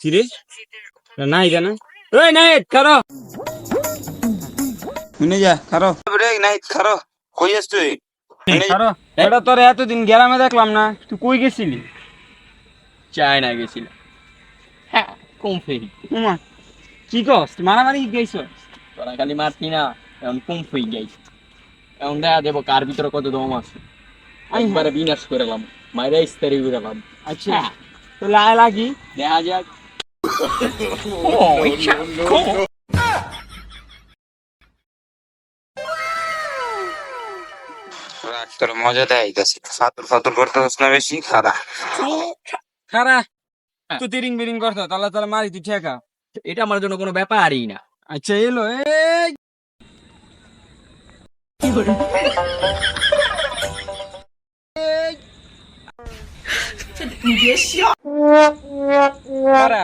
কিরে নাই জানা ওই নাই কারো শুনে যা খারো রে নাই খারো কই আছিস তুই শুনে যা কারো এটা তোর এতদিন গ্রামে দেখলাম না তুই কই গেছিলি? চায়না গেছিল। হ্যাঁ, কম ফেই। উমা কি কস মারামারি গেছ? তোরা খালি মারতি না, এখন কম ফেই গাইছে। এখন দেখা দেবো কার ভিতরে কত দম আছে। একবারে বিনাশ করে এলাম, মাইরা ইস্তারি করে এলাম। আচ্ছা তো লাই লাগি দেখা যাক। রাখ তোর মজা দেয় গেছে ফাতুর ফাতুর করতে হস না বেশি খারা খারা তুই তিরিং বিরিং করছ তাহলে তাহলে মারি তুই ঠেকা। এটা আমার জন্য কোনো ব্যাপারই না। আচ্ছা এলো এই খারা